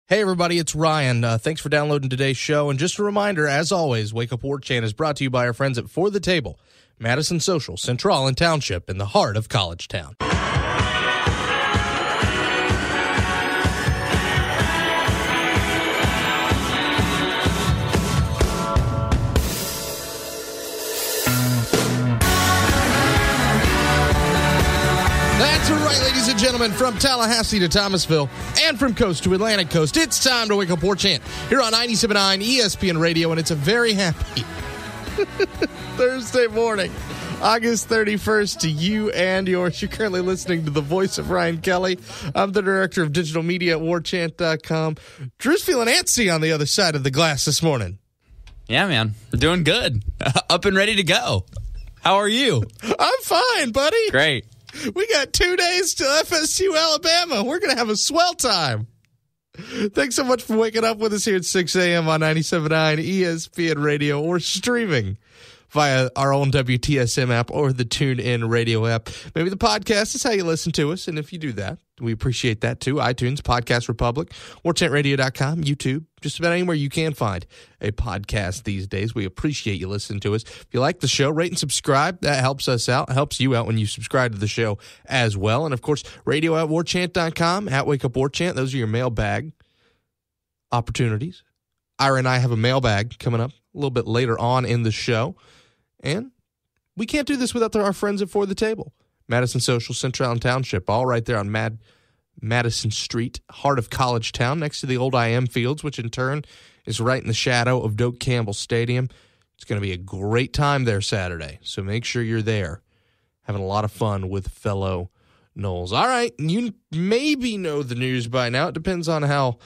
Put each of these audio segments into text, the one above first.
Hey, everybody, it's Ryan. Thanks for downloading today's show. And just a reminder, as always, Wake Up War Chant is brought to you by our friends at For the Table, Madison Social, Central and Township, in the heart of College Town. That's right, ladies and gentlemen, from Tallahassee to Thomasville and from coast to Atlantic coast, it's time to Wake Up War Chant here on 97.9 ESPN Radio, and it's a very happy Thursday morning, August 31st, to you and yours. You're currently listening to the voice of Ryan Kelly. I'm the director of digital media at warchant.com. Drew's feeling antsy on the other side of the glass this morning. Yeah, man. We're doing good. Up and ready to go. How are you? I'm fine, buddy. Great. We got 2 days to FSU, Alabama. We're going to have a swell time. Thanks so much for waking up with us here at 6 a.m. on 97.9 ESPN Radio or streaming via our own WTSM app or the TuneIn Radio app. Maybe the podcast is how you listen to us, and if you do that, we appreciate that too. iTunes, Podcast Republic, warchantradio.com, YouTube, just about anywhere you can find a podcast these days. We appreciate you listening to us. If you like the show, rate and subscribe. That helps us out. It helps you out when you subscribe to the show as well. And, of course, radio at warchant.com, at Wake Up Warchant. Those are your mailbag opportunities. Ira and I have a mailbag coming up a little bit later on in the show. And we can't do this without our friends at For the Table. Madison Social, Central and Township, all right there on Madison Street, heart of College Town, next to the old IM Fields, which in turn is right in the shadow of Doak Campbell Stadium. It's going to be a great time there Saturday, so make sure you're there, having a lot of fun with fellow Noles. All right, you maybe know the news by now. It depends on how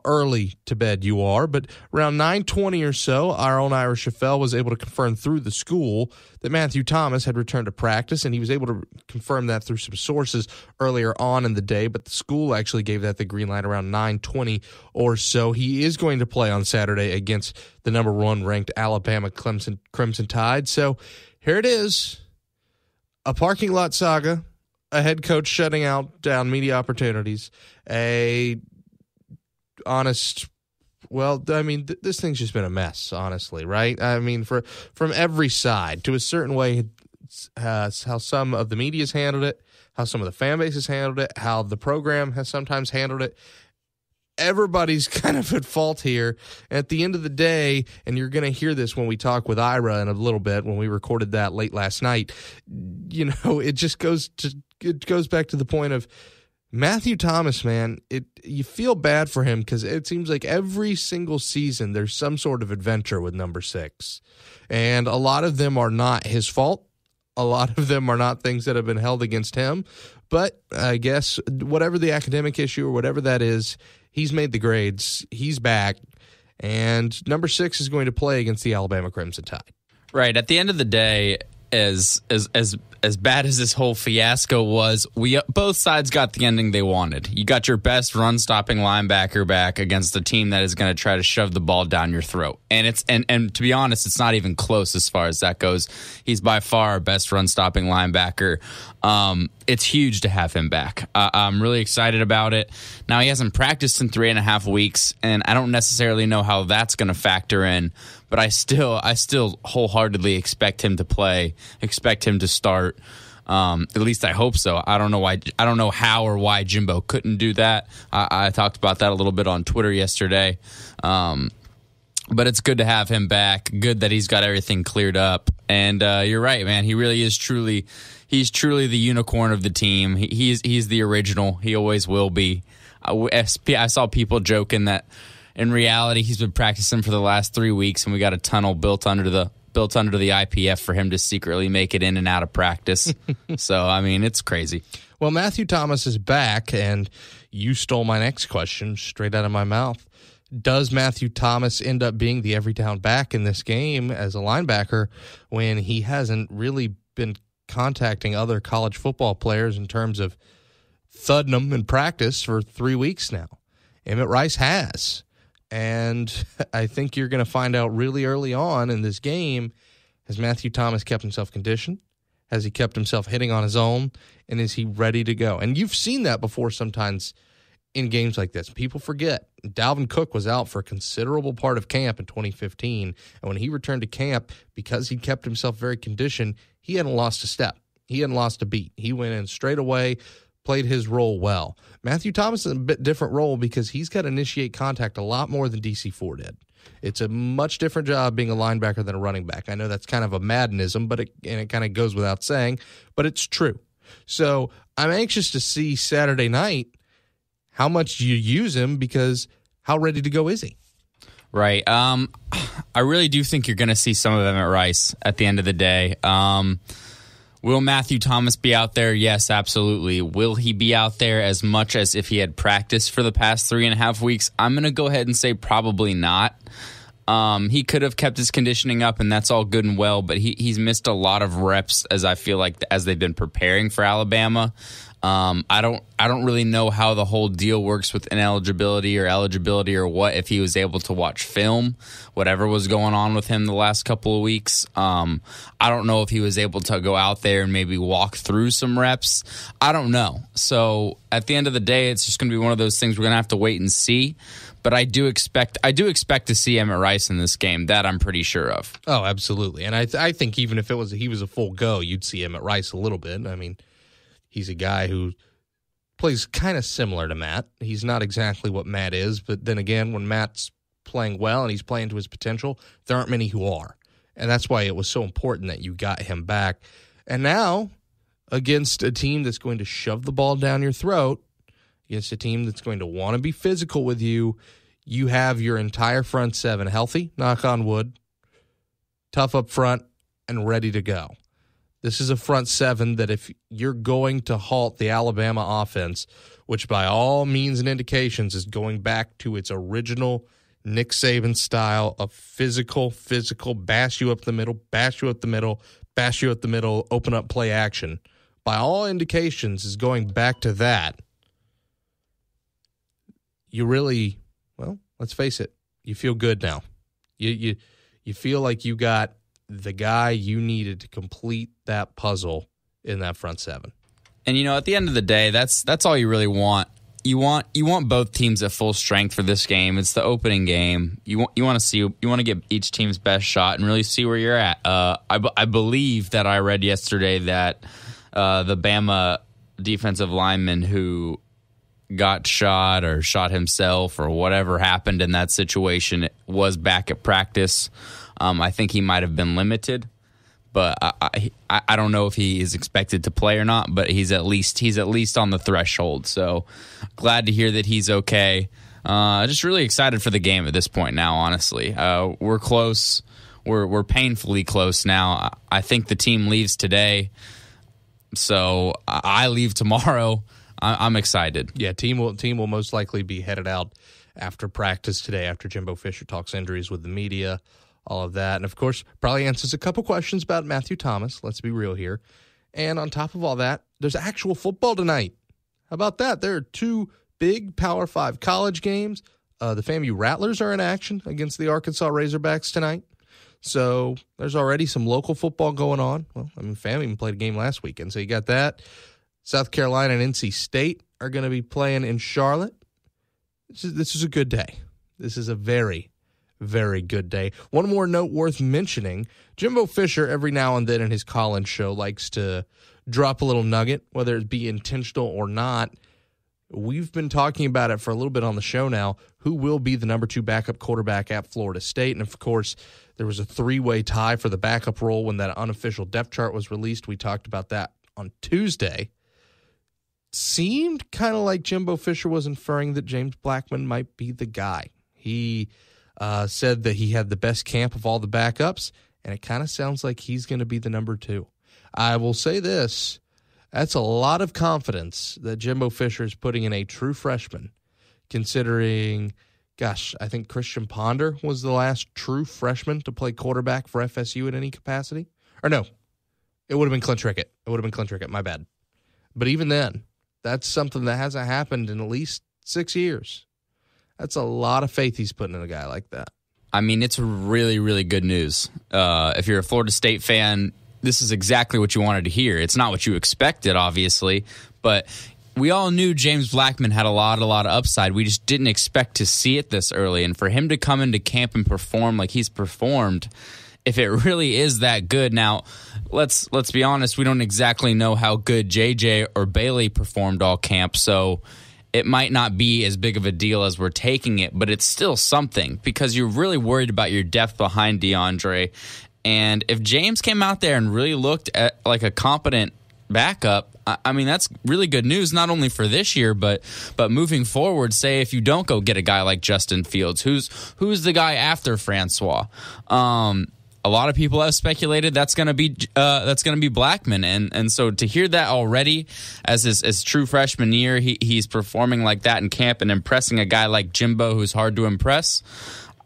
early to bed you are, but around 9:20 or so, our own Ira Schoffel was able to confirm through the school that Matthew Thomas had returned to practice, and he was able to confirm that through some sources earlier on in the day, but the school actually gave that the green light around 9:20 or so. He is going to play on Saturday against the number one ranked Alabama Crimson Tide. So here it is, a parking lot saga, a head coach shutting down media opportunities, this thing's just been a mess, honestly, right? I mean, from every side, to a certain way, how some of the media's handled it, how some of the fan base has handled it, how the program has sometimes handled it. Everybody's kind of at fault here. At the end of the day, and you're going to hear this when we talk with Ira in a little bit, when we recorded that late last night, it goes back to the point of Matthew Thomas, man, you feel bad for him because it seems like every single season there's some sort of adventure with number 6. And a lot of them are not his fault. A lot of them are not things that have been held against him. But I guess whatever the academic issue or whatever that is, he's made the grades. He's back. And number 6 is going to play against the Alabama Crimson Tide. Right. At the end of the day, as bad as this whole fiasco was, both sides got the ending they wanted. You got your best run-stopping linebacker back against a team that is going to try to shove the ball down your throat. And and to be honest, it's not even close as far as that goes. He's by far our best run-stopping linebacker. It's huge to have him back. I'm really excited about it. Now, he hasn't practiced in 3.5 weeks, and I don't necessarily know how that's going to factor in, but I still wholeheartedly expect him to play, expect him to start. At least I hope so. I don't know how or why Jimbo couldn't do that. I talked about that a little bit on Twitter yesterday. But it's good to have him back. Good that he's got everything cleared up. And you're right, man. He really is he's truly the unicorn of the team. He's the original. He always will be. I saw people joking that in reality he's been practicing for the last 3 weeks, and we got a tunnel built under the IPF for him to secretly make it in and out of practice. So, I mean, it's crazy. Well, Matthew Thomas is back, and you stole my next question straight out of my mouth. Does Matthew Thomas end up being the every down back in this game as a linebacker when he hasn't really been contacting other college football players in terms of thudding them in practice for 3 weeks now? Emmett Rice has. And I think you're going to find out really early on in this game, has Matthew Thomas kept himself conditioned? Has he kept himself hitting on his own? And is he ready to go? And you've seen that before sometimes in games like this. People forget Dalvin Cook was out for a considerable part of camp in 2015, and when he returned to camp, because he kept himself very conditioned, he hadn't lost a step. He hadn't lost a beat. He went in straight away, played his role well. Matthew Thomas is in a bit different role because he's got to initiate contact a lot more than DC4 did. It's a much different job being a linebacker than a running back. I know that's kind of a Maddenism, but it kind of goes without saying, but it's true. So I'm anxious to see Saturday night how much you use him, because how ready to go is he? Right. I really do think you're going to see some of them at Rice at the end of the day. Will Matthew Thomas be out there? Yes, absolutely. Will he be out there as much as if he had practiced for the past 3.5 weeks? I'm going to go ahead and say probably not. He could have kept his conditioning up, and that's all good and well, but he's missed a lot of reps, as I feel like, as they've been preparing for Alabama. I don't really know how the whole deal works with ineligibility or eligibility or what, if he was able to watch film, whatever was going on with him the last couple of weeks. I don't know if he was able to go out there and maybe walk through some reps. I don't know. So at the end of the day, it's just going to be one of those things we're going to have to wait and see. But I do expect to see Emmett Rice in this game. That I'm pretty sure of. Oh, absolutely. And I think even if he was a full go, you'd see Emmett Rice a little bit. I mean, he's a guy who plays kind of similar to Matt. He's not exactly what Matt is, but then again, when Matt's playing well and he's playing to his potential, there aren't many who are. And that's why it was so important that you got him back. And now, against a team that's going to shove the ball down your throat, against a team that's going to want to be physical with you, you have your entire front seven healthy, knock on wood, tough up front, and ready to go. This is a front seven that if you're going to halt the Alabama offense, which by all means and indications is going back to its original Nick Saban style of physical, bash you up the middle, open up play action, by all indications is going back to that. You really, well, let's face it, you feel good now. You feel like you got the guy you needed to complete that puzzle in that front seven. And at the end of the day, that's all you really want. You want both teams at full strength for this game. It's the opening game. You want to get each team's best shot and really see where you're at. I believe that I read yesterday that the Bama defensive lineman who got shot or shot himself or whatever happened in that situation was back at practice. I think he might have been limited, but I don't know if he is expected to play or not. But he's at least on the threshold. So glad to hear that he's okay. Just really excited for the game at this point now. Honestly, we're close. We're painfully close now. I think the team leaves today, so I leave tomorrow. I'm excited. Yeah, team will most likely be headed out after practice today, after Jimbo Fisher talks injuries with the media, all of that. And, of course, probably answers a couple questions about Matthew Thomas. Let's be real here. And on top of all that, there's actual football tonight. How about that? There are two big Power 5 college games. The FAMU Rattlers are in action against the Arkansas Razorbacks tonight. So there's already some local football going on. Well, I mean, FAMU even played a game last weekend, so you got that. South Carolina and NC State are going to be playing in Charlotte. This is a good day. This is a very, very good day. One more note worth mentioning, Jimbo Fisher every now and then in his call-in show likes to drop a little nugget, whether it be intentional or not. We've been talking about it for a little bit on the show now. Who will be the number 2 backup quarterback at Florida State? And, of course, there was a 3-way tie for the backup role when that unofficial depth chart was released. We talked about that on Tuesday. Seemed kind of like Jimbo Fisher was inferring that James Blackman might be the guy. He said that he had the best camp of all the backups, and it kind of sounds like he's going to be the number 2. I will say this. That's a lot of confidence that Jimbo Fisher is putting in a true freshman, considering, I think Christian Ponder was the last true freshman to play quarterback for FSU in any capacity. Or no, it would have been Clint Rickett. My bad. But even then, that's something that hasn't happened in at least 6 years. That's a lot of faith he's putting in a guy like that. I mean, it's really, really good news. If you're a Florida State fan, this is exactly what you wanted to hear. It's not what you expected, obviously, but we all knew James Blackman had a lot of upside. We just didn't expect to see it this early. And for him to come into camp and perform like he's performed, if it really is that good. Now, let's be honest, we don't exactly know how good JJ or Bailey performed all camp, so it might not be as big of a deal as we're taking it, but it's still something because you're really worried about your depth behind DeAndre. And if James came out there and really looked at like a competent backup, I mean, that's really good news, not only for this year, but moving forward. Say if you don't go get a guy like Justin Fields, who's the guy after Francois? A lot of people have speculated that's going to be Blackman, and so to hear that already as his true freshman year, he's performing like that in camp and impressing a guy like Jimbo, who's hard to impress.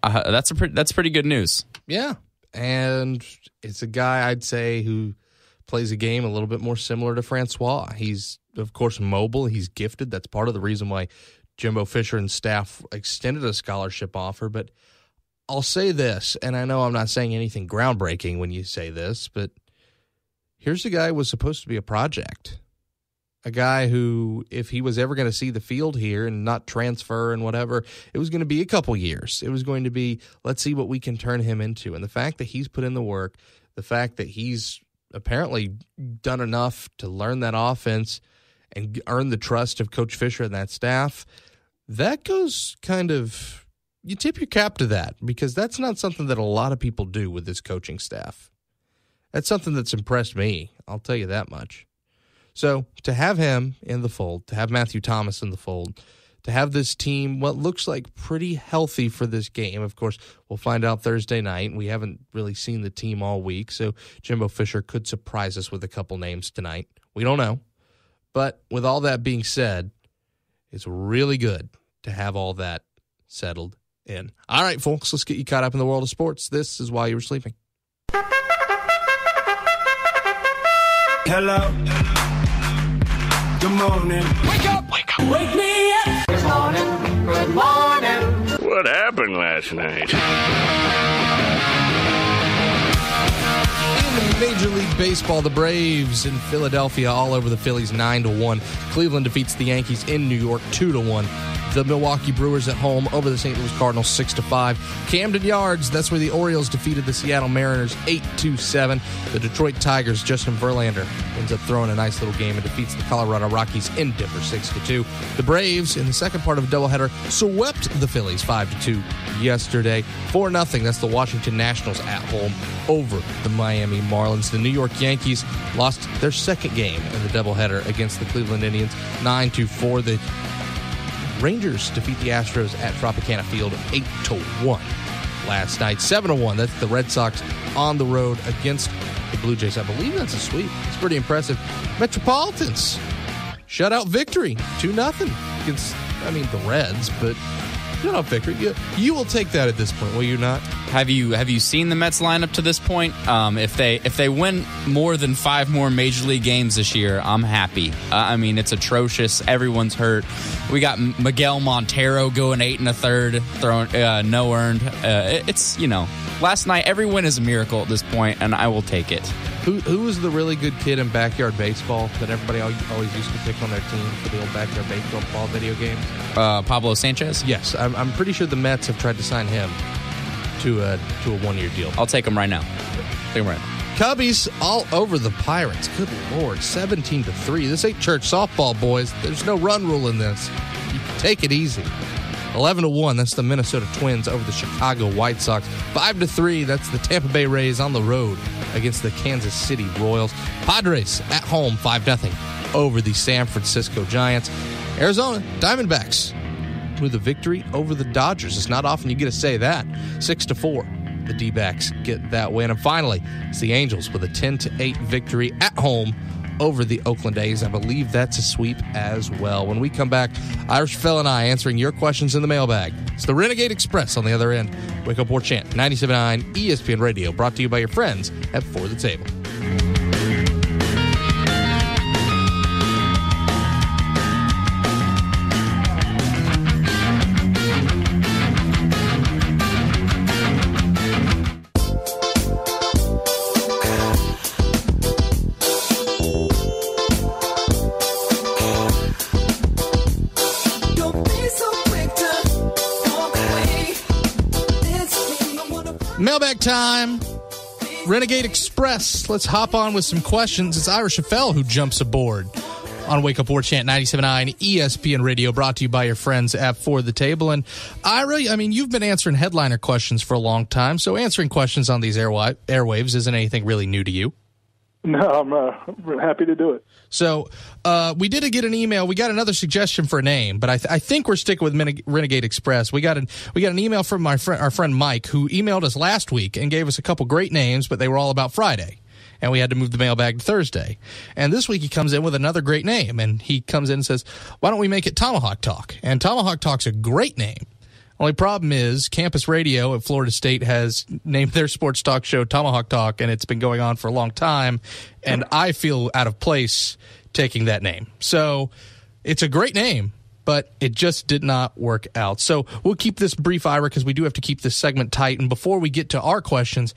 That's pretty good news. Yeah, and it's a guy I'd say who plays a game a little bit more similar to Francois. He's of course mobile. He's gifted. That's part of the reason why Jimbo Fisher and staff extended a scholarship offer, but I'll say this, and I know I'm not saying anything groundbreaking when you say this, but here's a guy who was supposed to be a project. A guy who, if he was ever going to see the field here and not transfer and whatever, it was going to be a couple years. It was going to be, let's see what we can turn him into. And the fact that he's put in the work, the fact that he's apparently done enough to learn that offense and earn the trust of Coach Fisher and that staff, that goes kind of... You tip your cap to that because that's not something that a lot of people do with this coaching staff. That's something that's impressed me. I'll tell you that much. So to have him in the fold, to have Matthew Thomas in the fold, to have this team, what looks like pretty healthy for this game. Of course, we'll find out Thursday night. We haven't really seen the team all week, so Jimbo Fisher could surprise us with a couple names tonight. We don't know. But with all that being said, it's really good to have all that settled in. All right, folks, let's get you caught up in the world of sports. This is While You Were Sleeping. Hello. Good morning. Wake up. Wake up. Wake me up. Good morning. Good morning. What happened last night? In Major League Baseball, the Braves in Philadelphia all over the Phillies 9-1. Cleveland defeats the Yankees in New York 2-1. The Milwaukee Brewers at home over the St. Louis Cardinals 6-5. Camden Yards, that's where the Orioles defeated the Seattle Mariners 8-7. The Detroit Tigers, Justin Verlander ends up throwing a nice little game and defeats the Colorado Rockies in Denver 6-2. The Braves, in the second part of a doubleheader, swept the Phillies 5-2 yesterday. 4-0, that's the Washington Nationals at home over the Miami Marlins. The New York Yankees lost their second game in the doubleheader against the Cleveland Indians 9-4. The Rangers defeat the Astros at Tropicana Field 8-1 last night. 7-1, that's the Red Sox on the road against the Blue Jays. I believe that's a sweep. It's pretty impressive. Metropolitans, shutout victory, 2-0 against, the Reds, but shutout victory. You will take that at this point, will you not? Have you seen the Mets lineup to this point? If they win more than 5 more Major League games this year, I'm happy. It's atrocious. Everyone's hurt. We got Miguel Montero going 8 1/3, throwing no earned. It's last night every win is a miracle at this point, and I will take it. Who was the really good kid in backyard baseball that everybody always used to pick on their team for the old backyard baseball video games? Pablo Sanchez. Yes, I'm pretty sure the Mets have tried to sign him to a 1-year deal. I'll take him right now. Take him right now. Cubbies all over the Pirates. Good Lord, 17-3. This ain't church softball, boys. There's no run rule in this. You can take it easy. 11-1, that's the Minnesota Twins over the Chicago White Sox. 5-3, that's the Tampa Bay Rays on the road against the Kansas City Royals. Padres at home, 5-0 over the San Francisco Giants. Arizona Diamondbacks with a victory over the Dodgers. It's not often you get to say that. 6-4, the D-backs get that win. And finally, it's the Angels with a 10-8 victory at home over the Oakland A's. I believe that's a sweep as well. When we come back, Ira Schoffel and I answering your questions in the mailbag. It's the Renegade Express on the other end. Wake Up or Chant, 97.9 ESPN Radio, brought to you by your friends at For the Table. Mailbag time. Renegade Express. Let's hop on with some questions. It's Ira Schoffel who jumps aboard on Wake Up War Chant 97.9 ESPN Radio, brought to you by your friends at For the Table. And Ira, I mean, you've been answering headliner questions for a long time, so answering questions on these airwaves isn't anything really new to you. No, I'm happy to do it. So we did get an email. We got another suggestion for a name, but I think we're sticking with Renegade Express. We got an email from our friend Mike, who emailed us last week and gave us a couple great names, but they were all about Friday, and we had to move the mailbag to Thursday. And this week he comes in with another great name, and he comes in and says, why don't we make it Tomahawk Talk? And Tomahawk Talk's a great name. Only problem is Campus Radio at Florida State has named their sports talk show Tomahawk Talk, and it's been going on for a long time, and I feel out of place taking that name. So it's a great name, but it just did not work out. So we'll keep this brief, Ira, because we do have to keep this segment tight. And before we get to our questions,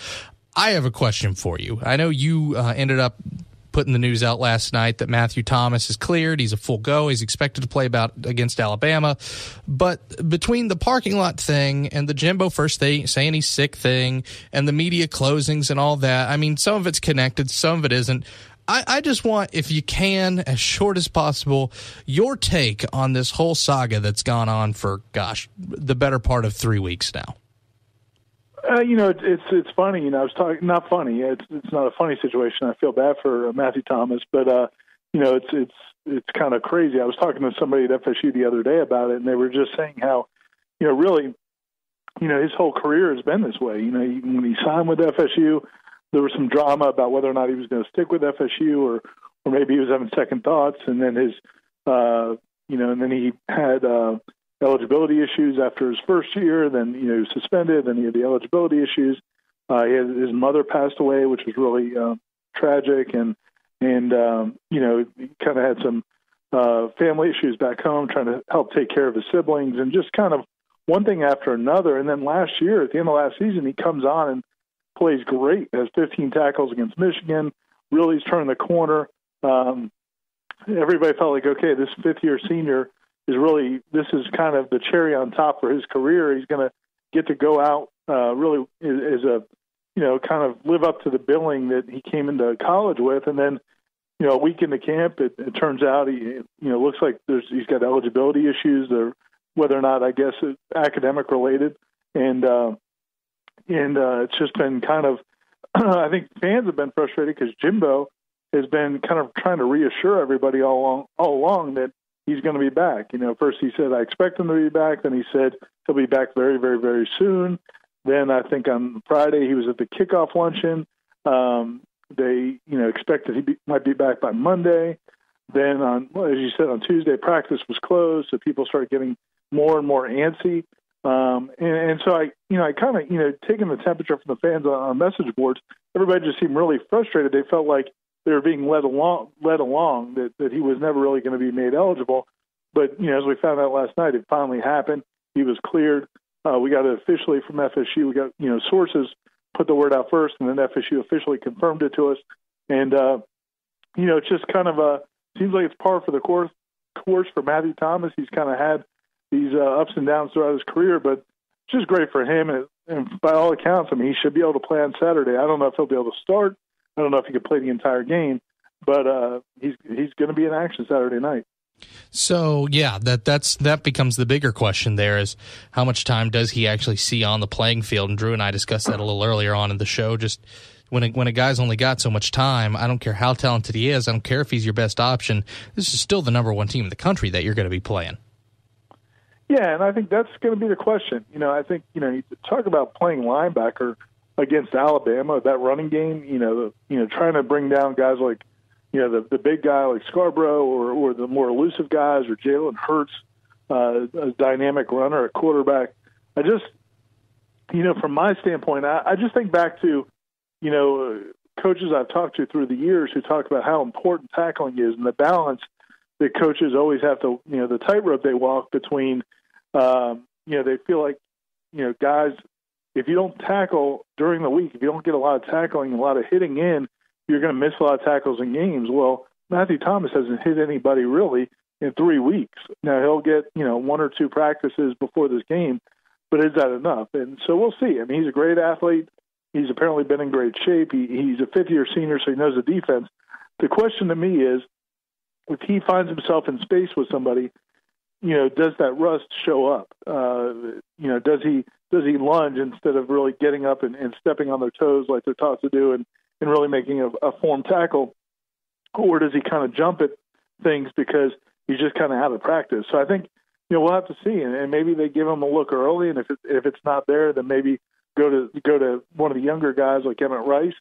I have a question for you. I know you ended up putting the news out last night that Matthew Thomas is cleared. He's a full go. He's expected to play against Alabama. But between the parking lot thing and the Jimbo first saying he's sick thing and the media closings and all that, I mean, some of it's connected, some of it isn't. I just want, if you can, as short as possible, your take on this whole saga that's gone on for, the better part of 3 weeks now. It's funny. I was talking, not funny. It's not a funny situation. I feel bad for Matthew Thomas, but it's kind of crazy. I was talking to somebody at FSU the other day about it, and they were just saying how, really, his whole career has been this way. When he signed with FSU, there was some drama about whether or not he was going to stick with FSU, or maybe he was having second thoughts, and then and then he had eligibility issues after his first year. Then he was suspended. Then he had the eligibility issues. His mother passed away, which was really tragic, and he kind of had some family issues back home, trying to help take care of his siblings, and just kind of one thing after another. And then last year, at the end of last season, he comes on and plays great. Has 15 tackles against Michigan. Really is turning the corner. Everybody felt like, okay, this fifth-year senior this is kind of the cherry on top for his career. He's going to get to go out really as a, kind of live up to the billing that he came into college with. And then, a week into camp, it turns out he, looks like he's got eligibility issues, or whether or not, I guess, it's academic related. And it's just been kind of, I think fans have been frustrated because Jimbo has been kind of trying to reassure everybody all along that he's going to be back. First he said, I expect him to be back. Then he said he'll be back very, very, very soon. Then I think on Friday he was at the kickoff luncheon. They, expected he might be back by Monday. Then as you said, on Tuesday, practice was closed, so people started getting more and more antsy. And so I kind of, taking the temperature from the fans on message boards, everybody just seemed really frustrated. They felt like they were being led along that he was never really going to be made eligible. But, as we found out last night, it finally happened. He was cleared. We got it officially from FSU. We got, sources put the word out first, and then FSU officially confirmed it to us. And, it's just kind of seems like it's par for the course for Matthew Thomas. He's kind of had these ups and downs throughout his career, but it's just great for him. And by all accounts, he should be able to play on Saturday. I don't know if he'll be able to start. I don't know if he could play the entire game, but he's going to be in action Saturday night. So, yeah, that becomes the bigger question there is how much time does he actually see on the playing field? And Drew and I discussed that a little earlier on in the show. Just when a guy's only got so much time, I don't care how talented he is. I don't care if he's your best option. This is still the number one team in the country that you're going to be playing. Yeah, and I think that's going to be the question. I think, you talk about playing linebacker against Alabama, that running game, trying to bring down guys like, the big guy like Scarborough or the more elusive guys, or Jalen Hurts, a dynamic runner at quarterback. I just, from my standpoint, I just think back to, coaches I've talked to through the years who talk about how important tackling is and the balance that coaches always have to, the tightrope they walk between, they feel like, guys, if you don't tackle during the week, if you don't get a lot of tackling, a lot of hitting in, you're going to miss a lot of tackles in games. Well, Matthew Thomas hasn't hit anybody really in 3 weeks. Now, he'll get, one or two practices before this game, but is that enough? And so we'll see. He's a great athlete. He's apparently been in great shape. He's a fifth-year senior, so he knows the defense. The question to me is, if he finds himself in space with somebody, does that rust show up? Does he lunge instead of really getting up and stepping on their toes like they're taught to do and really making a form tackle? Or does he kind of jump at things because he's just kind of out of practice? So I think, we'll have to see, and maybe they give him a look early, and if it's not there, then maybe go to one of the younger guys like Emmett Rice.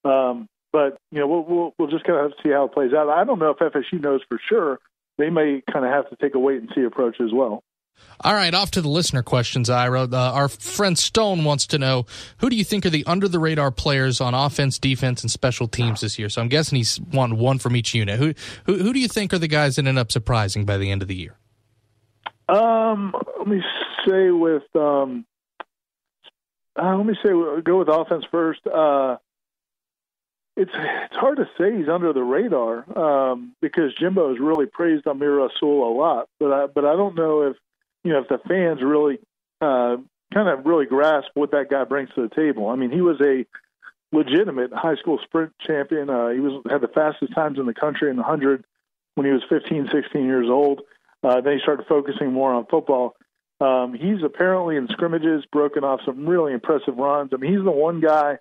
But we'll just kind of have to see how it plays out. I don't know if FSU knows for sure. They may kind of have to take a wait and see approach as well. All right, off to the listener questions, Ira. Our friend Stone wants to know, who do you think are the under-the-radar players on offense, defense, and special teams this year? So I'm guessing he's wanting one from each unit. Who do you think are the guys that end up surprising by the end of the year? Let me say go with offense first. It's hard to say he's under the radar because Jimbo has really praised Amir Rasul a lot, but I don't know if the fans really kind of really grasp what that guy brings to the table. I mean, he was a legitimate high school sprint champion. He had the fastest times in the country in the 100 when he was 15, 16 years old. Then he started focusing more on football. He's apparently in scrimmages broken off some really impressive runs. I mean, he's the one guy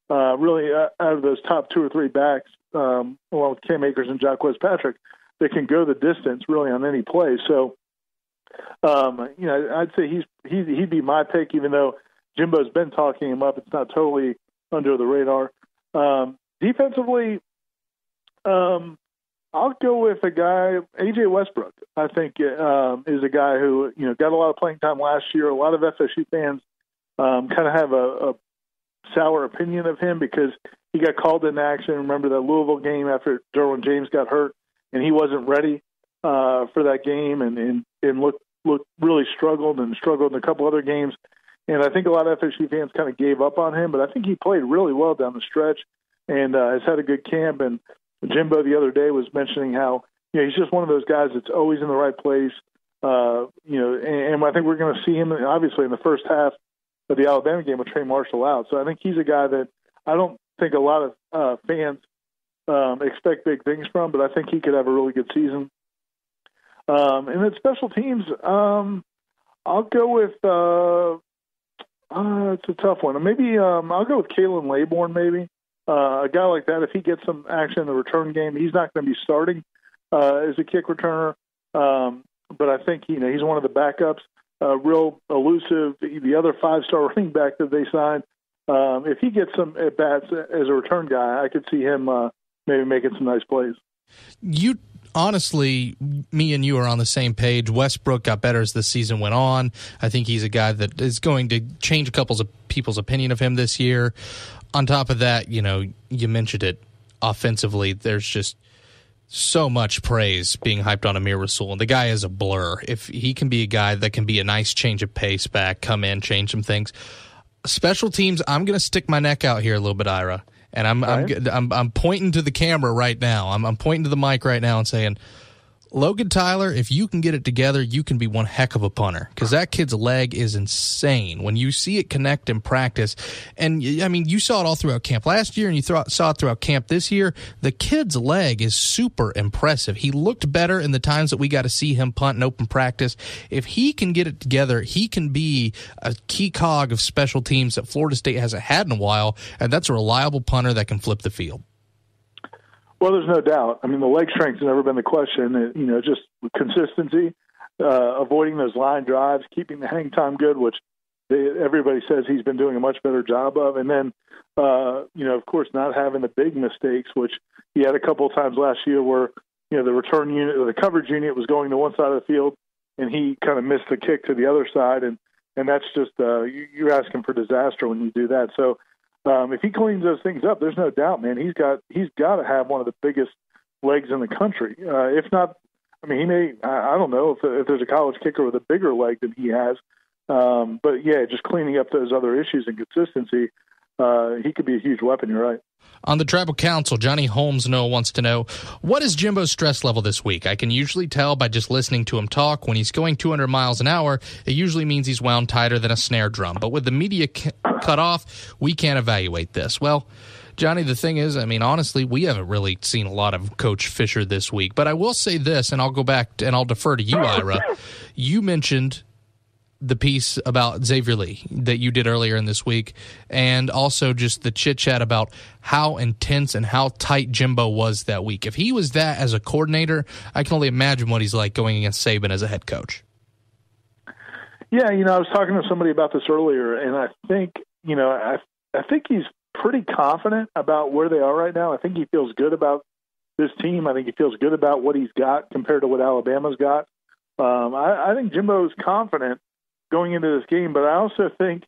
really out of those top two or three backs, along with Cam Akers and Jacquez Patrick, that can go the distance really on any play. So, I'd say he'd be my pick, even though Jimbo's been talking him up. It's not totally under the radar. Defensively, I'll go with a guy, A.J. Westbrook. I think is a guy who got a lot of playing time last year. A lot of FSU fans kind of have a sour opinion of him because he got called into action. Remember that Louisville game after Derwin James got hurt, and he wasn't ready for that game, and looked really struggled in a couple other games. And I think a lot of FSU fans kind of gave up on him, but I think he played really well down the stretch and has had a good camp. And Jimbo the other day was mentioning how he's just one of those guys that's always in the right place. And I think we're going to see him obviously in the first half of the Alabama game with Trey Marshall out. So I think he's a guy that I don't think a lot of fans expect big things from, but I think he could have a really good season. And then special teams, I'll go with it's a tough one. Maybe I'll go with Kalen Laybourne. Maybe a guy like that. If he gets some action in the return game, he's not going to be starting as a kick returner. But I think he's one of the backups. Real elusive. The other 5-star running back that they signed. If he gets some at bats as a return guy, I could see him maybe making some nice plays. Honestly, me and you are on the same page. Westbrook got better as the season went on. I think he's a guy that is going to change a couple of people's opinion of him this year. On top of that, you mentioned it offensively. There's just so much praise being hyped on Amir Rasul, and the guy is a blur. If he can be a guy that can be a nice change of pace back, come in, change some things. Special teams, I'm going to stick my neck out here a little bit, Ira. And I'm pointing to the camera right now. I'm pointing to the mic right now and saying, Logan Tyler, if you can get it together, you can be one heck of a punter because that kid's leg is insane. When you see it connect in practice, and I mean, you saw it all throughout camp last year and you saw it throughout camp this year, the kid's leg is super impressive. He looked better in the times that we got to see him punt in open practice. If he can get it together, he can be a key cog of special teams that Florida State hasn't had in a while, and that's a reliable punter that can flip the field. Well, there's no doubt. I mean, the leg strength has never been the question. Just consistency, avoiding those line drives, keeping the hang time good, which everybody says he's been doing a much better job of. And then, of course, not having the big mistakes, which he had a couple of times last year where, the return unit or the coverage unit was going to one side of the field and he kind of missed the kick to the other side. And that's just you're asking for disaster when you do that. So, if he cleans those things up, there's no doubt, man. He's got to have one of the biggest legs in the country. If not, I mean, he may. I don't know if there's a college kicker with a bigger leg than he has. But yeah, just cleaning up those other issues and consistency. he could be a huge weapon. You're right. On the Tribal Council, Johnny Holmes wants to know, what is Jimbo's stress level this week? I can usually tell by just listening to him talk. When he's going 200 miles an hour, it usually means he's wound tighter than a snare drum. But with the media cut off, we can't evaluate this. Well, Johnny, the thing is, I mean, honestly, we haven't really seen a lot of Coach Fisher this week. But I will say this, and I'll go back and I'll defer to you, Ira. You mentioned the piece about Xavier Lee that you did earlier in this week, and also just the chit-chat about how intense and how tight Jimbo was that week. If he was that as a coordinator, I can only imagine what he's like going against Saban as a head coach. Yeah, I was talking to somebody about this earlier, and I think, I think he's pretty confident about where they are right now. I think he feels good about this team. I think he feels good about what he's got compared to what Alabama's got. I think Jimbo's confident going into this game, but I also think,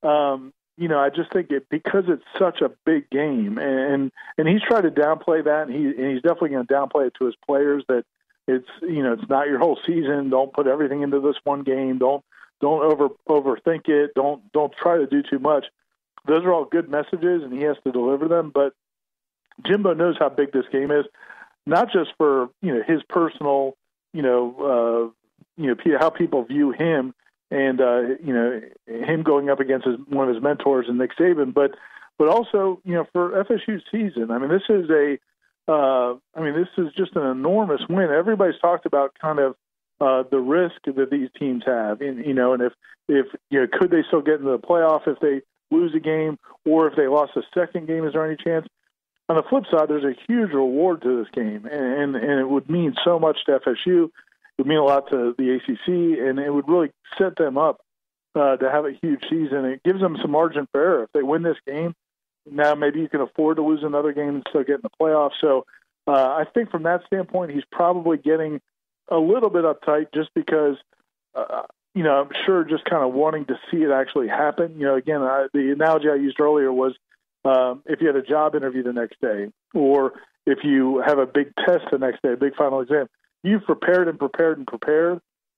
I just think because it's such a big game, and he's tried to downplay that, and he's definitely going to downplay it to his players that it's not your whole season. Don't put everything into this one game. Don't overthink it. Don't try to do too much. Those are all good messages, and he has to deliver them. But Jimbo knows how big this game is, not just for his personal, how people view him. And him going up against one of his mentors and Nick Saban, but also for FSU's season. I mean, this is just an enormous win. Everybody's talked about kind of the risk that these teams have, and if could they still get into the playoff if they lose a game, or if they lost a second game, is there any chance? On the flip side, there's a huge reward to this game, and it would mean so much to FSU. It would mean a lot to the ACC, and it would really set them up to have a huge season. It gives them some margin for error. If they win this game, now maybe you can afford to lose another game and still get in the playoffs. So I think from that standpoint, he's probably getting a little bit uptight just because, I'm sure just kind of wanting to see it actually happen. Again, the analogy I used earlier was if you had a job interview the next day, or if you have a big test the next day, a big final exam. You've prepared,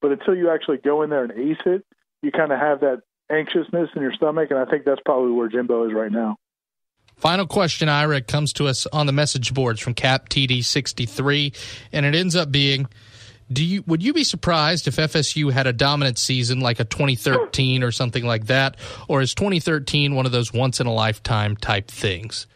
but until you actually go in there and ace it, you kind of have that anxiousness in your stomach, and I think that's probably where Jimbo is right now. Final question, Ira, comes to us on the message boards from CapTD63, and it ends up being, would you be surprised if FSU had a dominant season like a 2013 or something like that, or is 2013 one of those once-in-a-lifetime type things?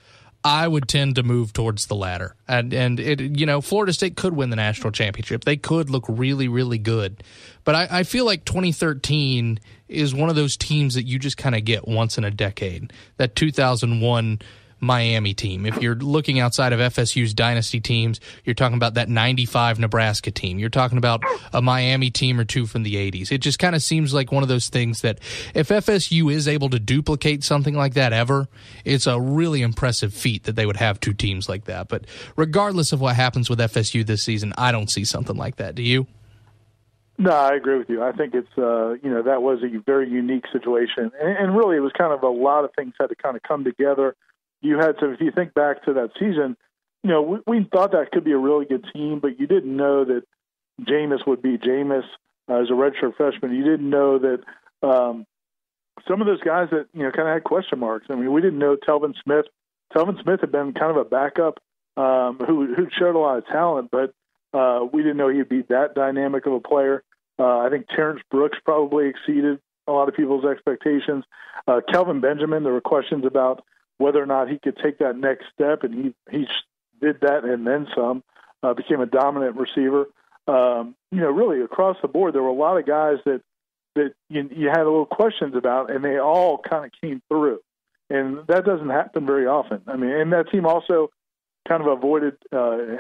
I would tend to move towards the latter. And it, Florida State could win the national championship. They could look really, really good. But I feel like 2013 is one of those teams that you just kind of get once in a decade. That 2001 Miami team. If you're looking outside of FSU's dynasty teams, you're talking about that 95 Nebraska team. You're talking about a Miami team or two from the 80s. It just kind of seems like one of those things that if FSU is able to duplicate something like that ever, it's a really impressive feat that they would have two teams like that. But regardless of what happens with FSU this season, I don't see something like that. Do you? No, I agree with you. I think it's, that was a very unique situation. And really it was kind of a lot of things had to kind of come together. If you think back to that season, we thought that could be a really good team, but you didn't know that Jameis would be Jameis as a redshirt freshman. You didn't know that some of those guys that, kind of had question marks. I mean, we didn't know Telvin Smith. Telvin Smith had been kind of a backup who showed a lot of talent, but we didn't know he'd be that dynamic of a player. I think Terrence Brooks probably exceeded a lot of people's expectations. Kelvin Benjamin, there were questions about whether or not he could take that next step, and he did that and then some, became a dominant receiver. Really across the board, there were a lot of guys that you had a little questions about, and they all kind of came through. And that doesn't happen very often. I mean, and that team also kind of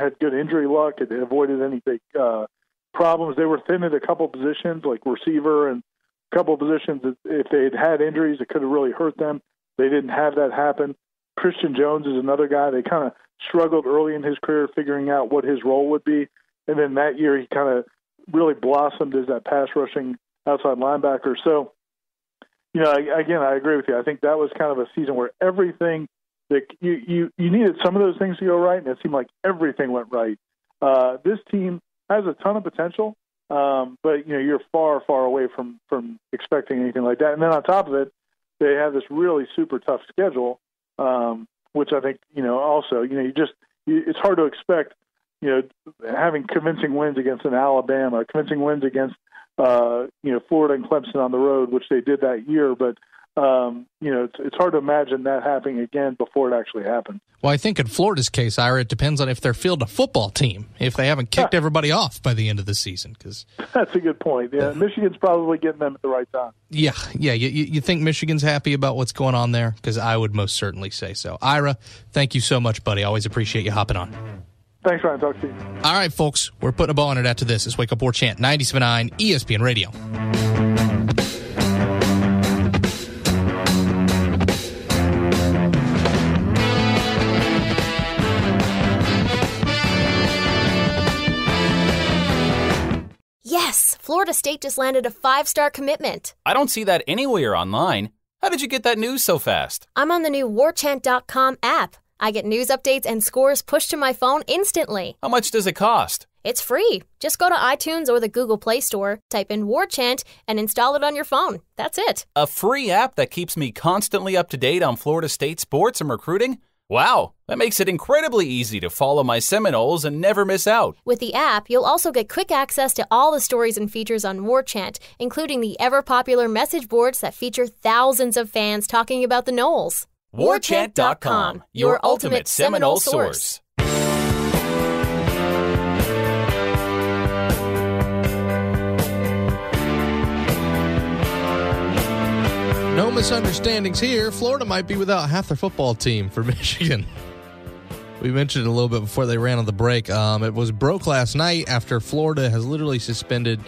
had good injury luck. It avoided any big problems. They were thin at a couple positions, like receiver, and a couple of positions that if they had injuries, it could have really hurt them. They didn't have that happen. Christian Jones is another guy. They kind of struggled early in his career figuring out what his role would be. And then that year he kind of really blossomed as that pass rushing outside linebacker. So, again, I agree with you. I think that was kind of a season where everything that you needed some of those things to go right, and it seemed like everything went right. This team has a ton of potential, but you're far, far away from expecting anything like that. And then on top of it, they have this really super tough schedule, which I think, also, it's hard to expect, having convincing wins against an Alabama, convincing wins against, Florida and Clemson on the road, which they did that year. But, it's hard to imagine that happening again before it actually happens. Well, I think in Florida's case, Ira, it depends on if they're field a football team, if they haven't kicked everybody off by the end of the season. Cause, that's a good point. Yeah, Michigan's probably getting them at the right time. Yeah. You think Michigan's happy about what's going on there? Because I would most certainly say so. Ira, thank you so much, buddy. Always appreciate you hopping on. Thanks, Ryan. Talk to you. All right, folks, we're putting a bow on it after this. It's Wake Up War Chant, 97.9 ESPN Radio. Yes, Florida State just landed a 5-star commitment. I don't see that anywhere online. How did you get that news so fast? I'm on the new warchant.com app. I get news updates and scores pushed to my phone instantly. How much does it cost? It's free. Just go to iTunes or the Google Play Store, type in Warchant, and install it on your phone. That's it. A free app that keeps me constantly up to date on Florida State sports and recruiting? Wow, that makes it incredibly easy to follow my Seminoles and never miss out. With the app, you'll also get quick access to all the stories and features on Warchant, including the ever-popular message boards that feature thousands of fans talking about the Noles. Warchant.com, your ultimate Seminole source. No misunderstandings here. Florida might be without half their football team for Michigan. We mentioned it a little bit before they ran on the break. It was broke last night after Florida has literally suspended,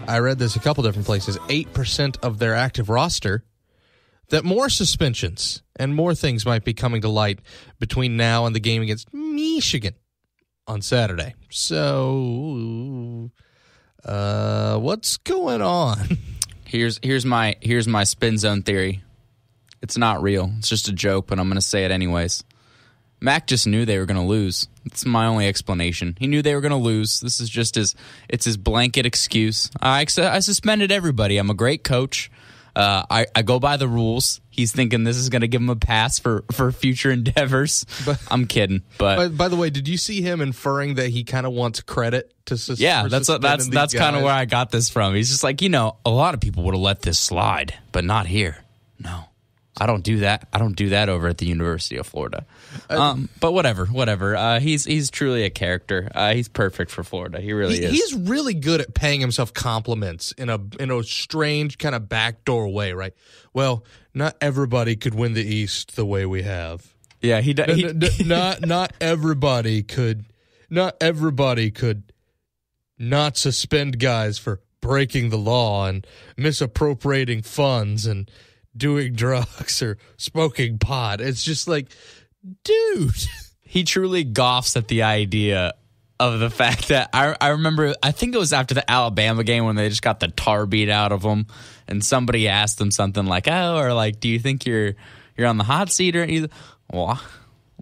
I read this a couple different places, 8% of their active roster. That more suspensions and more things might be coming to light between now and the game against Michigan on Saturday. So, what's going on? Here's my spin zone theory. It's not real. It's just a joke, but I'm going to say it anyways. Mac just knew they were going to lose. That's my only explanation. He knew they were going to lose. This is just his blanket excuse. I suspended everybody. I'm a great coach. I go by the rules. He's thinking this is going to give him a pass for future endeavors. But I'm kidding. But by the way, did you see him inferring that he kind of wants credit to yeah, that's kind of where I got this from. He's just like, a lot of people would have let this slide, but not here. No, I don't do that. I don't do that over at the University of Florida. But whatever. He's truly a character. He's perfect for Florida. He really is. He's really good at paying himself compliments in a strange kind of backdoor way, right? Well, not everybody could win the East the way we have. Yeah, not everybody could not suspend guys for breaking the law and misappropriating funds and doing drugs or smoking pot. It's just like, dude. He truly scoffs at the idea of the fact that I remember, I think it was after the Alabama game when they just got the tar beat out of them, and somebody asked them something like, do you think you're on the hot seat or anything? Well,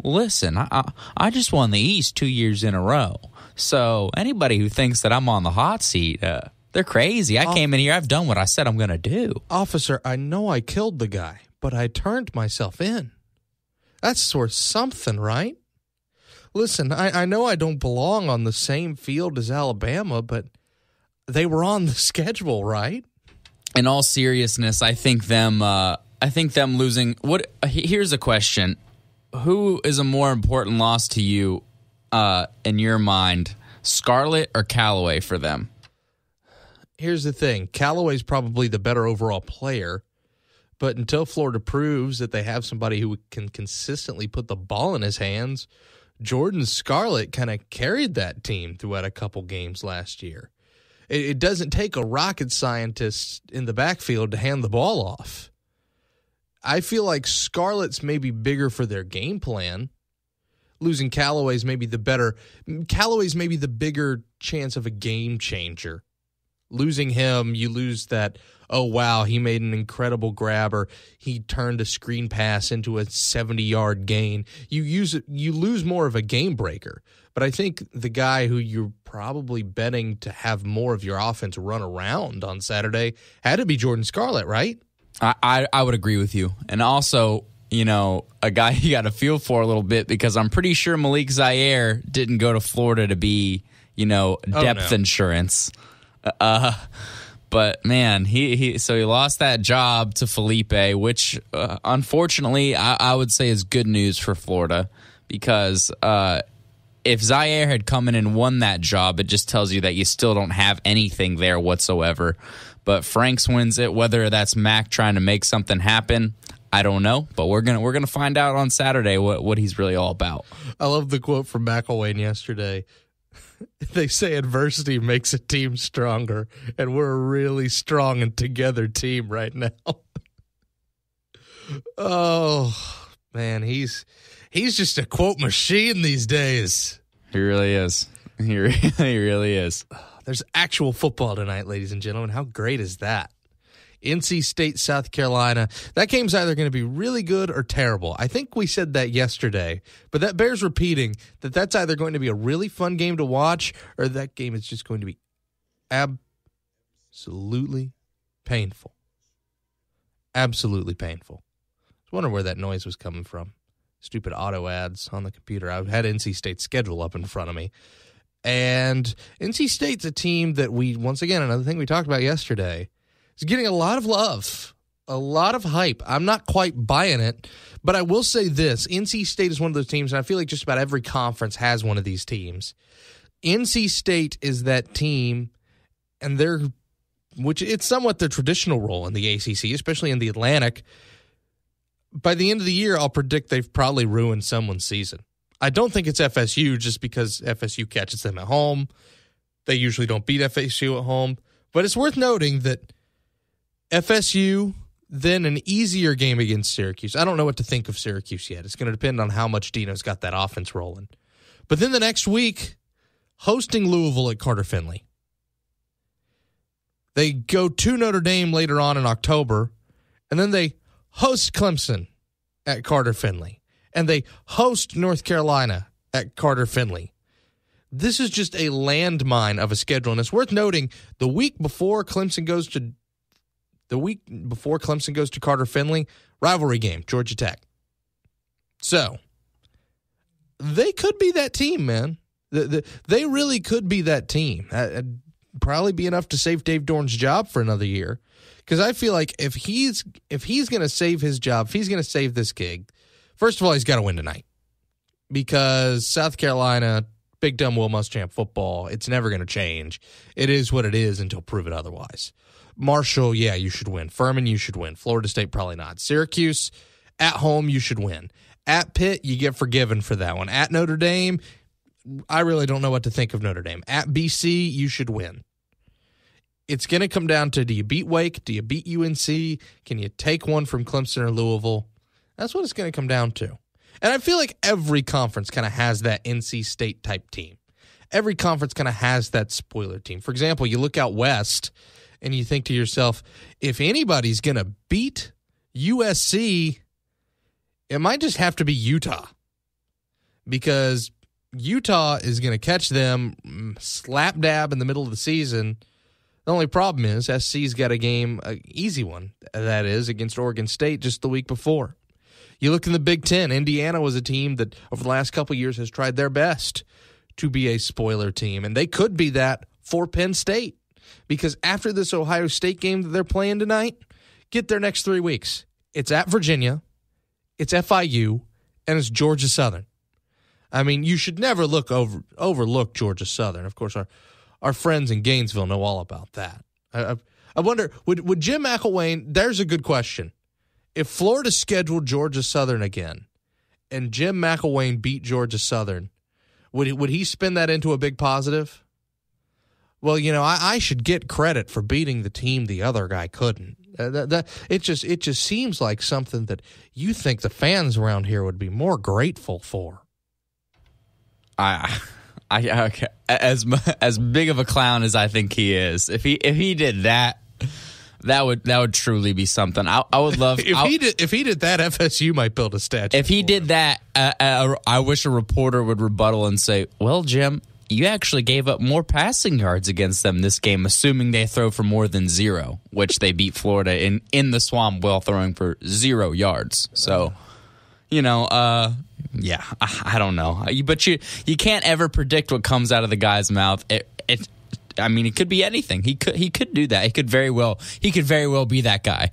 listen, I just won the East 2 years in a row. So anybody who thinks that I'm on the hot seat, they're crazy. I came in here. I've done what I said I'm going to do. Officer, I know I killed the guy, but I turned myself in. That's sort of something, right? Listen, I know I don't belong on the same field as Alabama, but they were on the schedule, right? In all seriousness, I think them losing. Here's a question: who is a more important loss to you, in your mind, Scarlett or Callaway for them? Here's the thing: Callaway's probably the better overall player, but until Florida proves that they have somebody who can consistently put the ball in his hands, Jordan Scarlett kind of carried that team throughout a couple games last year. It doesn't take a rocket scientist in the backfield to hand the ball off. I feel like Scarlett's maybe bigger for their game plan. Losing Callaway's maybe the bigger chance of a game changer. Losing him, you lose that, oh, wow, he made an incredible grab, or he turned a screen pass into a 70-yard gain. You lose more of a game breaker. But I think the guy who you're probably betting to have more of your offense run around on Saturday had to be Jordan Scarlett, right? I would agree with you. And also, a guy you got to feel for a little bit, because I'm pretty sure Malik Zaire didn't go to Florida to be, depth insurance. But man, he lost that job to Felipe, which unfortunately I would say is good news for Florida, because if Zaire had come in and won that job, it just tells you that you still don't have anything there whatsoever. But Franks wins it. Whether that's Mac trying to make something happen, I don't know. But we're gonna find out on Saturday what he's really all about. I love the quote from McElwain yesterday. They say adversity makes a team stronger, and we're a really strong and together team right now. Oh man, he's just a quote machine these days. He really is. He really is. There's actual football tonight, ladies and gentlemen. How great is that? NC State, South Carolina. That game's either going to be really good or terrible. I think we said that yesterday, but that bears repeating, that's either going to be a really fun game to watch, or that game is just going to be absolutely painful. Absolutely painful. I was wondering where that noise was coming from. Stupid auto ads on the computer. I had NC State's schedule up in front of me. And NC State's a team that once again, another thing we talked about yesterday, is getting a lot of love, a lot of hype. I'm not quite buying it, but I will say this. NC State is one of those teams, and I feel like just about every conference has one of these teams. NC State is that team, and which it's somewhat their traditional role in the ACC, especially in the Atlantic. By the end of the year, I'll predict they've probably ruined someone's season. I don't think it's FSU, just because FSU catches them at home. They usually don't beat FSU at home. But it's worth noting that FSU, then an easier game against Syracuse. I don't know what to think of Syracuse yet. It's going to depend on how much Dino's got that offense rolling. But then the next week, hosting Louisville at Carter Finley. They go to Notre Dame later on in October, and then they host Clemson at Carter Finley. And they host North Carolina at Carter Finley. This is just a landmine of a schedule, and it's worth noting the week before Clemson goes to Carter Finley, rivalry game, Georgia Tech. So they could be that team, man. They really could be that team. Probably be enough to save Dave Dorn's job for another year, because I feel like if he's going to save his job, if he's going to save this gig. First of all, he's got to win tonight, because South Carolina, Big Dumb Will Muschamp football, it's never going to change. It is what it is until proven otherwise. Marshall, yeah, you should win. Furman, you should win. Florida State, probably not. Syracuse, at home, you should win. At Pitt, you get forgiven for that one. At Notre Dame, I really don't know what to think of Notre Dame. At BC, you should win. It's going to come down to, do you beat Wake? Do you beat UNC? Can you take one from Clemson or Louisville? That's what it's going to come down to. And I feel like every conference kind of has that NC State type team. Every conference kind of has that spoiler team. For example, you look out west and you think to yourself, if anybody's going to beat USC, it might just have to be Utah. Because Utah is going to catch them slap dab in the middle of the season. The only problem is SC's got a game, an easy one, that is, against Oregon State just the week before. You look in the Big Ten, Indiana was a team that over the last couple of years has tried their best to be a spoiler team, and they could be that for Penn State, because after this Ohio State game that they're playing tonight, get their next 3 weeks. It's at Virginia, it's FIU, and it's Georgia Southern. I mean, you should never overlook Georgia Southern. Of course, our friends in Gainesville know all about that. I wonder, would Jim McElwain, there's a good question. If Florida scheduled Georgia Southern again and Jim McElwain beat Georgia Southern, would he spin that into a big positive? Well, I should get credit for beating the team the other guy couldn't. It just seems like something that you think the fans around here would be more grateful for. Okay. As big of a clown as I think he is, if he did that. That would truly be something. I would love if he did that. FSU might build a statue. If he did that, I wish a reporter would rebuttal and say, "Well, Jim, you actually gave up more passing yards against them this game, assuming they throw for more than 0, which they beat Florida in the Swamp while throwing for 0 yards. So, I don't know. But you can't ever predict what comes out of the guy's mouth. It could be anything. He could do that. He could very well be that guy.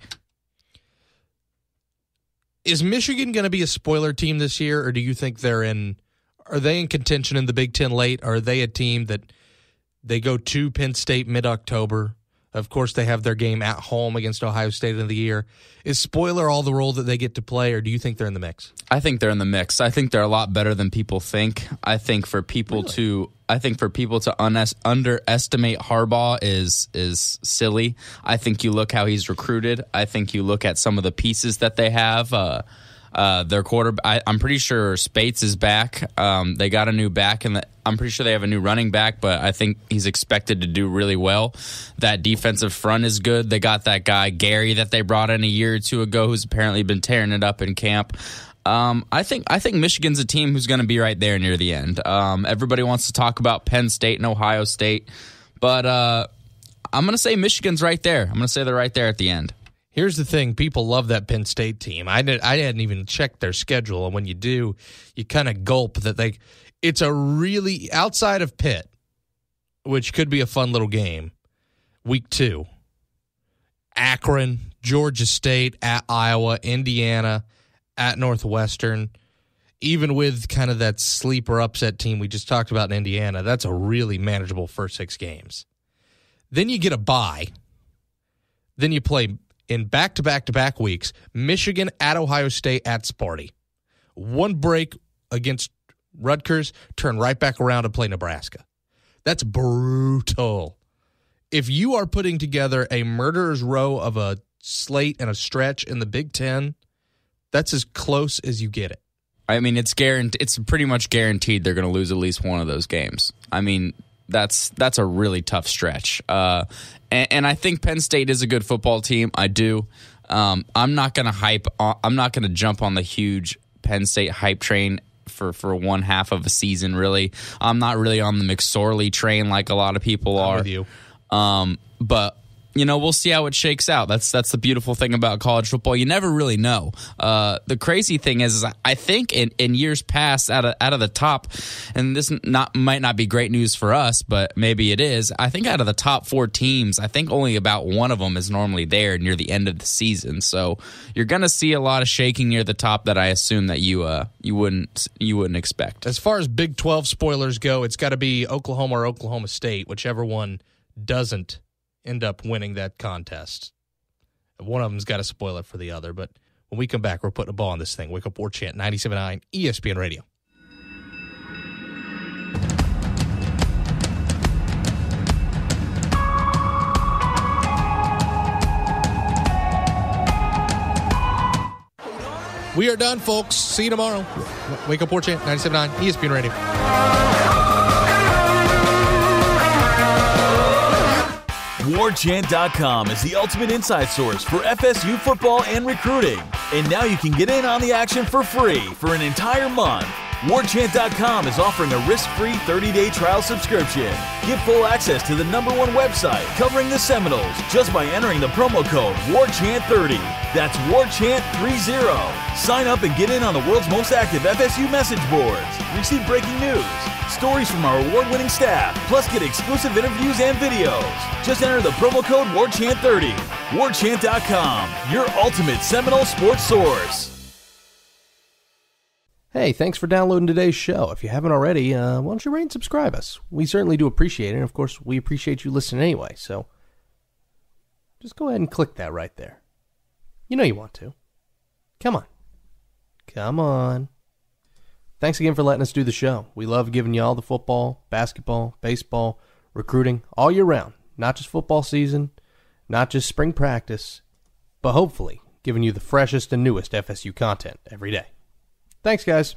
Is Michigan going to be a spoiler team this year, or do you think are they in contention in the Big Ten late? Or are they a team that they go to Penn State mid-October? Of course, they have their game at home against Ohio State of the year. Is spoiler all the role that they get to play, or do you think they're in the mix? I think they're in the mix. I think they're a lot better than people think. I think for people to underestimate Harbaugh is silly. I think you look how he's recruited. I think you look at some of the pieces that they have. Their quarterback, I'm pretty sure Spates is back. They got a new back, and I'm pretty sure they have a new running back, but I think he's expected to do really well. That defensive front is good. They got that guy, Gary, that they brought in a year or two ago, who's apparently been tearing it up in camp. I think Michigan's a team who's going to be right there near the end. Everybody wants to talk about Penn State and Ohio State, but I'm going to say Michigan's right there. I'm going to say they're right there at the end. Here's the thing. People love that Penn State team. I hadn't even checked their schedule, and when you do, you kind of gulp that it's a really, outside of Pitt, which could be a fun little game, week 2, Akron, Georgia State, at Iowa, Indiana, at Northwestern, even with kind of that sleeper upset team we just talked about in Indiana, that's a really manageable first 6 games. Then you get a bye. Then you play in back-to-back-to-back weeks, Michigan at Ohio State at Sparty. One break against Rutgers, turn right back around and play Nebraska. That's brutal. If you are putting together a murderer's row of a slate and a stretch in the Big Ten, that's as close as you get it. I mean, it's pretty much guaranteed they're going to lose at least one of those games. I mean, that's a really tough stretch. And I think Penn State is a good football team. I do. I'm not going to jump on the huge Penn State hype train for one half of a season, really. I'm not really on the McSorley train like a lot of people are. I'm with you. But we'll see how it shakes out. That's the beautiful thing about college football. You never really know. The crazy thing is I think in years past, out of the top, and this might not be great news for us, but maybe it is. I think out of the top 4 teams, I think only about one of them is normally there near the end of the season. So you're going to see a lot of shaking near the top that I assume that you wouldn't expect. As far as Big 12 spoilers go, it's got to be Oklahoma or Oklahoma State, whichever one doesn't end up winning that contest. One of them's got to spoil it for the other, but when we come back, we're putting a ball on this thing. Wake Up War Chant, 97.9 ESPN Radio. We are done, folks. See you tomorrow. Wake Up War Chant, 97.9 ESPN Radio. WarChant.com is the ultimate inside source for FSU football and recruiting. And now you can get in on the action for free for an entire month. WarChant.com is offering a risk-free 30-day trial subscription. Get full access to the #1 website covering the Seminoles just by entering the promo code WarChant30. That's WarChant30. Sign up and get in on the world's most active FSU message boards. Receive breaking news, stories from our award-winning staff, plus get exclusive interviews and videos. Just enter the promo code WarChant30. WarChant.com, your ultimate Seminole sports source. Hey, thanks for downloading today's show. If you haven't already, why don't you rate and subscribe us? We certainly do appreciate it, and of course, we appreciate you listening anyway, so just go ahead and click that right there. You know you want to. Come on. Come on. Thanks again for letting us do the show. We love giving you all the football, basketball, baseball, recruiting, all year round. Not just football season, not just spring practice, but hopefully giving you the freshest and newest FSU content every day. Thanks, guys.